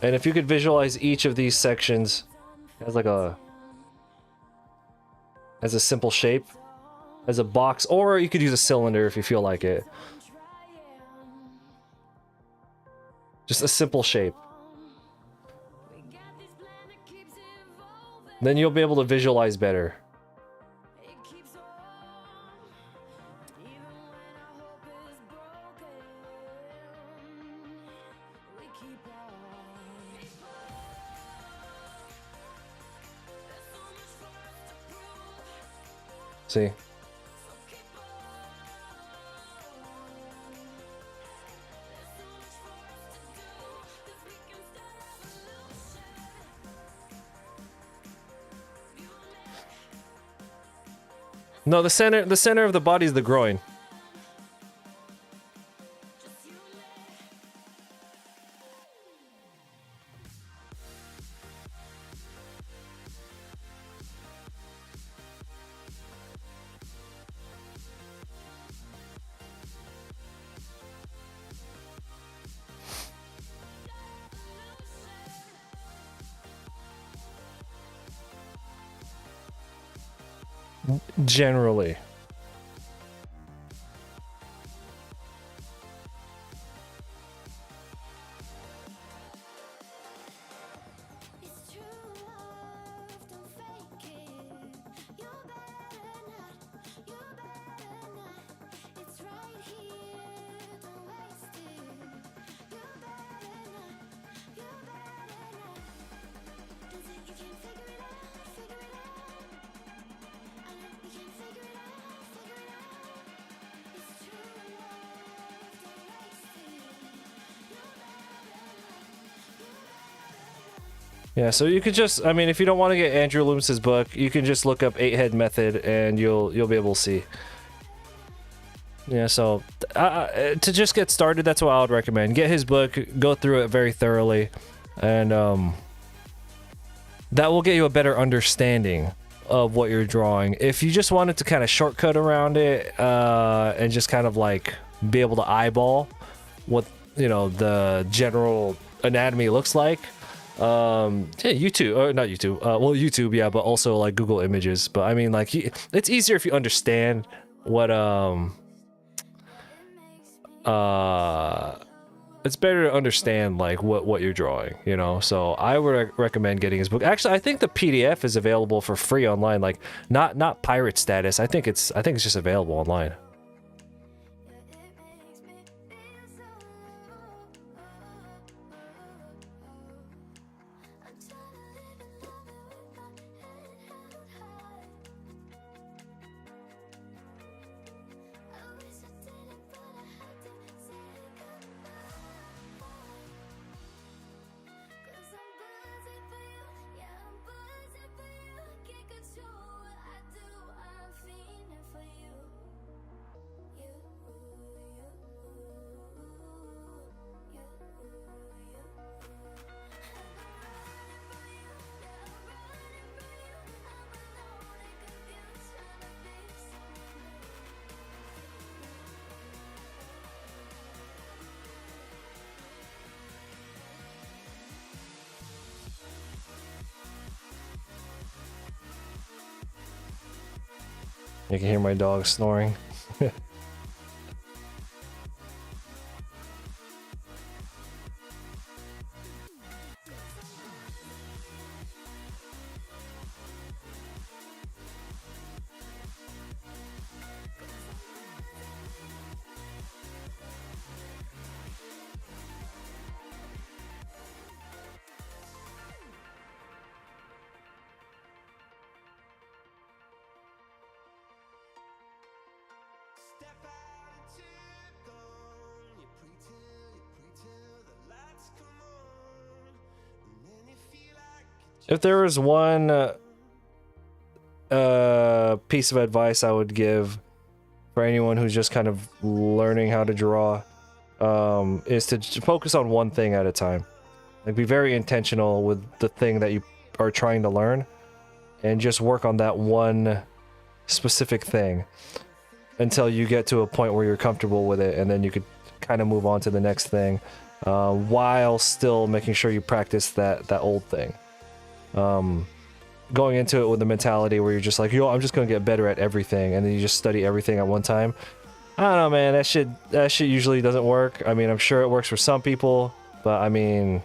And if you could visualize each of these sections as like as a simple shape, as a box, or you could use a cylinder if you feel like it. Just a simple shape. Then you'll be able to visualize better. See? No, the center of the body is the groin. Generally. Yeah, so you could just, I mean, if you don't want to get Andrew Loomis's book, you can just look up 8-head method and you'll be able to see. Yeah, so to just get started, that's what I would recommend. Get his book, go through it very thoroughly, and that will get you a better understanding of what you're drawing. If you just wanted to kind of shortcut around it and just kind of like be able to eyeball what, you know, the general anatomy looks like, yeah, YouTube, or not YouTube, well, YouTube, yeah, but also like Google Images. But I mean, like, it's easier if you understand what it's better to understand like what you're drawing, you know. So I would recommend getting his book. Actually, I think the PDF is available for free online, like not pirate status. I think it's just available online. You can hear my dog snoring. Step out into dawn. You pray till the lights come on, and then you feel like If there was one piece of advice I would give for anyone who's just kind of learning how to draw, is to focus on one thing at a time. Like, be very intentional with the thing that you are trying to learn, and just work on that one specific thing until you get to a point where you're comfortable with it, and then you could kind of move on to the next thing, while still making sure you practice that old thing. Going into it with the mentality where you're just like, yo, I'm just gonna get better at everything, and then you just study everything at one time. I don't know, man. That shit usually doesn't work. I mean, I'm sure it works for some people, but I mean,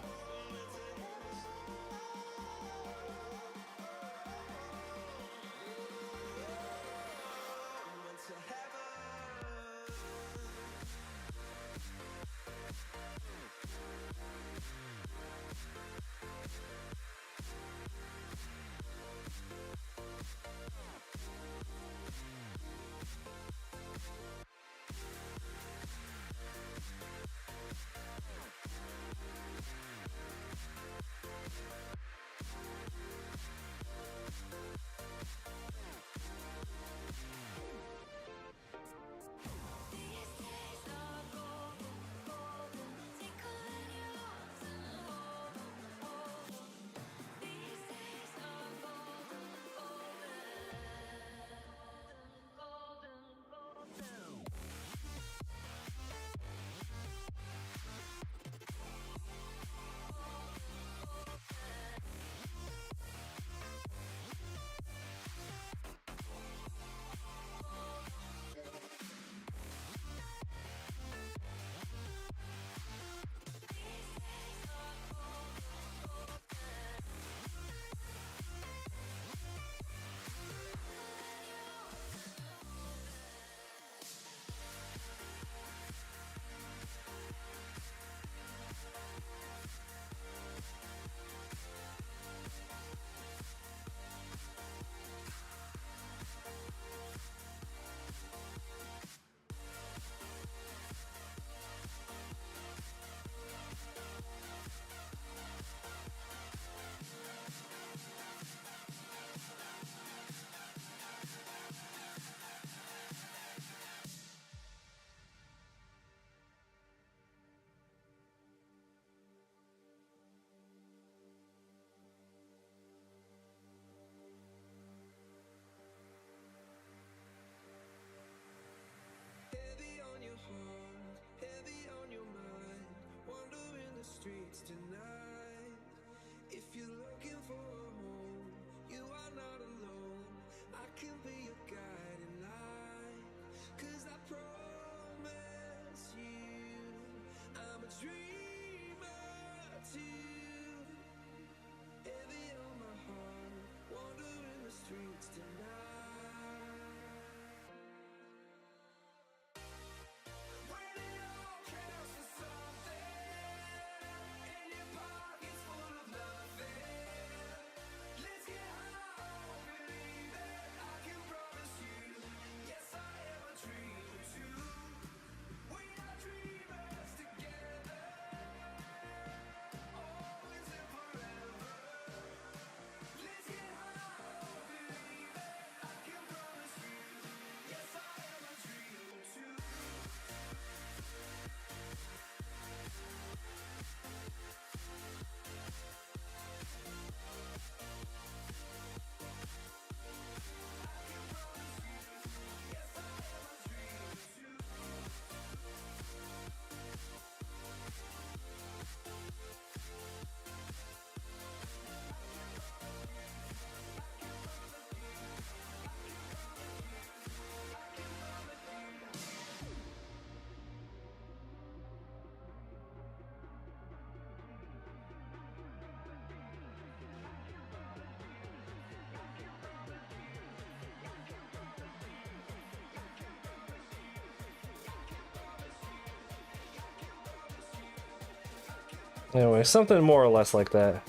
Anyway, something more or less like that.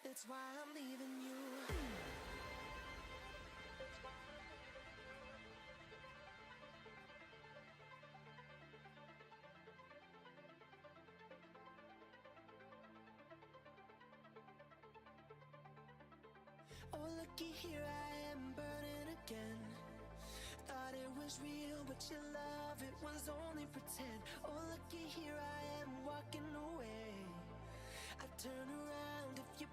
That's why I'm leaving you. Oh, looky here, I am burning again. Thought it was real, but your love, it was only pretend. Oh, looky here, I am walking away. I turn around if you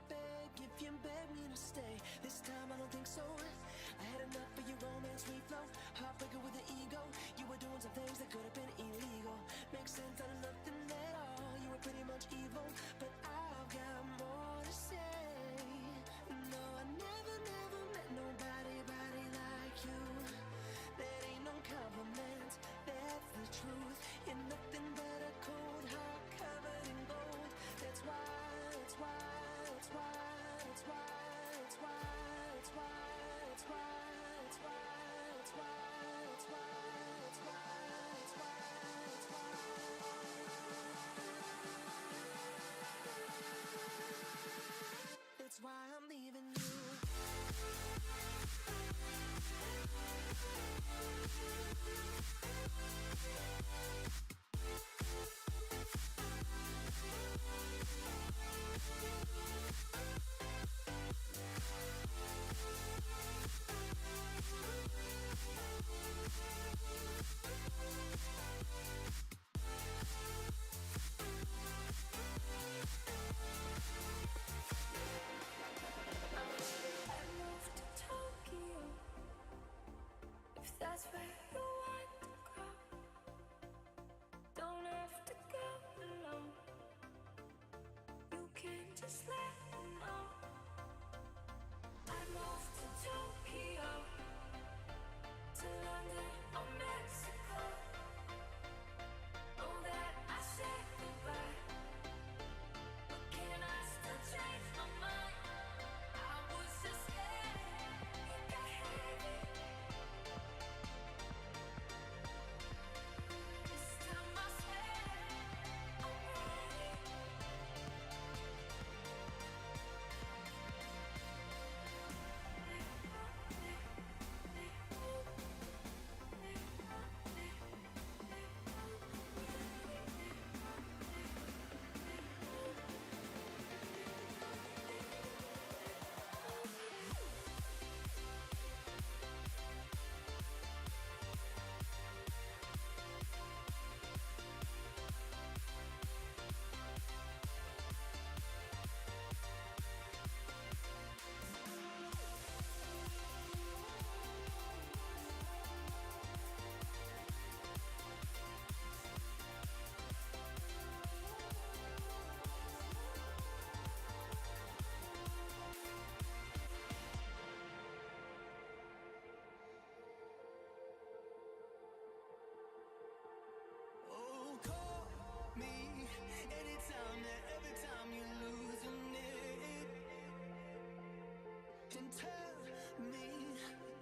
beg me to stay. This time I don't think so. I had enough of your romance free flow. Heartbreaker with an ego. You were doing some things that could have been illegal. Makes sense out of nothing at all. You were pretty much evil, but I've got more to say. No, I never met nobody like you. That ain't no compliment, that's the truth. You're nothing but a cold heart covered in gold. That's why. That's why I'm leaving you. That's where you want to go. Don't have to go alone. You can just let me know. I moved to Tokyo, to London or Mexico. Know that I said goodbye, but can I still change my mind? I was just scared it got heavy. This time I swear I'm ready. Let go.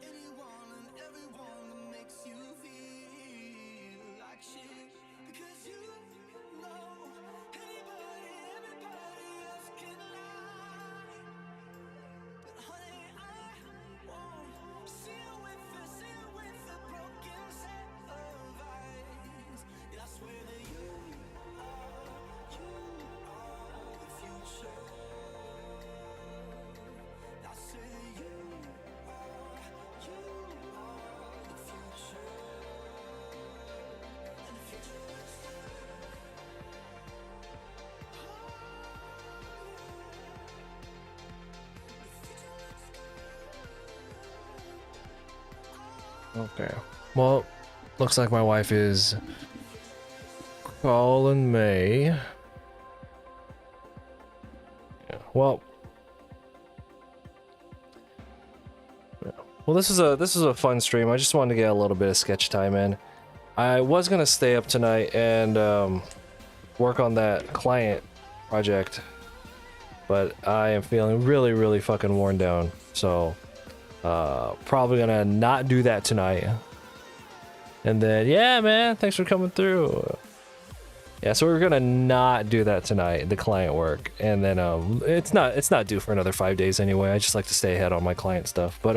anyone and everyone that makes you feel like shit. Because you know anybody, everybody else can lie. But honey, I won't see you with a broken set of eyes. And I swear that you are the future. I say you are the future. And the future looks Okay. Well, looks like my wife is calling me. Yeah. Well. Yeah. Well, this is a fun stream. I just wanted to get a little bit of sketch time in. I was gonna stay up tonight and work on that client project, but I am feeling really fucking worn down. So probably gonna not do that tonight. And then yeah, man, thanks for coming through. Yeah, so we're gonna not do that tonight, the client work, and then it's not due for another 5 days anyway. I just like to stay ahead on my client stuff, but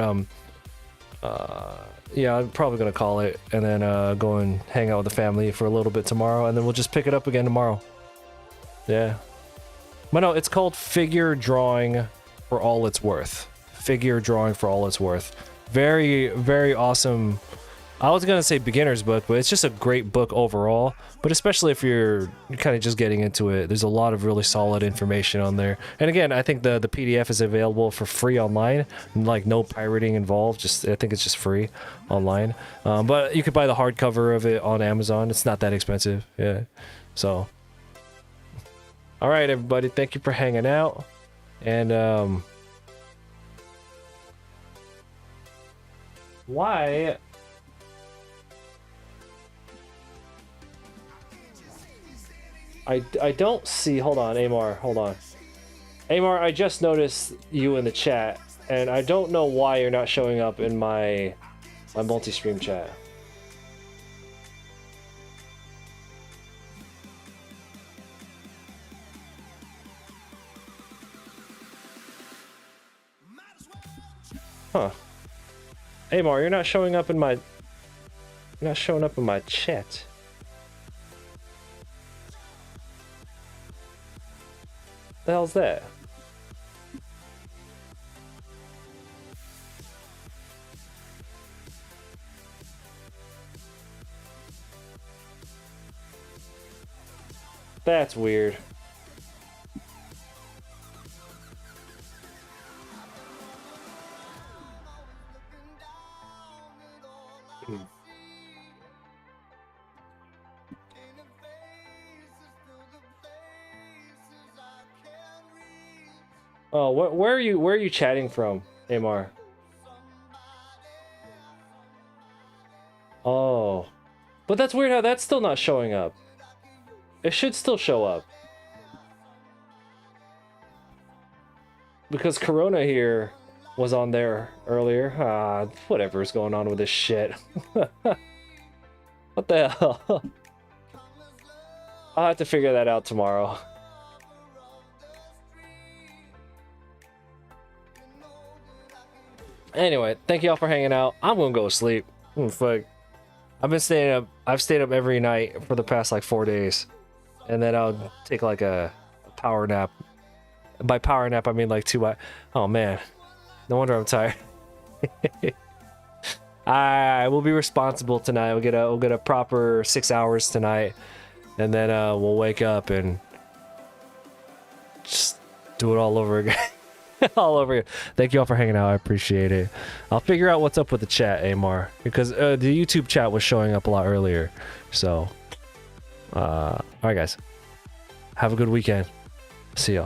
yeah, I'm probably gonna call it and then go and hang out with the family for a little bit tomorrow, and then we'll just pick it up again tomorrow. Yeah, but no, it's called Figure Drawing for All It's Worth. Figure Drawing for All It's Worth. Very awesome. I was gonna say beginner's book, but it's just a great book overall. But especially if you're kind of just getting into it, there's a lot of really solid information on there. And again, I think the PDF is available for free online, like no pirating involved. Just I think it's just free online. But you could buy the hardcover of it on Amazon. It's not that expensive. Yeah. So, all right, everybody, thank you for hanging out. And why? I don't see. Hold on, Amar. Hold on, Amar. I just noticed you in the chat, and I don't know why you're not showing up in my multi-stream chat. Huh? Amar, you're not showing up in my. You're not showing up in my chat. The hell's that? That's weird. Oh, where are you chatting from, Amar? Oh, but that's weird how that's still not showing up. It should still show up. Because Corona here was on there earlier. Whatever's going on with this shit. What the hell? I'll have to figure that out tomorrow. Anyway, thank y'all for hanging out. I'm gonna go to sleep. Fuck. I've stayed up every night for the past like 4 days. And then I'll take like a power nap. By power nap, I mean like 2 hours. Oh man. No wonder I'm tired. I will be responsible tonight. We'll get a proper 6 hours tonight. And then we'll wake up and just do it all over again. All over. Thank you all for hanging out. I appreciate it. I'll figure out what's up with the chat, Amar, because the YouTube chat was showing up a lot earlier. So, all right, guys. Have a good weekend. See y'all.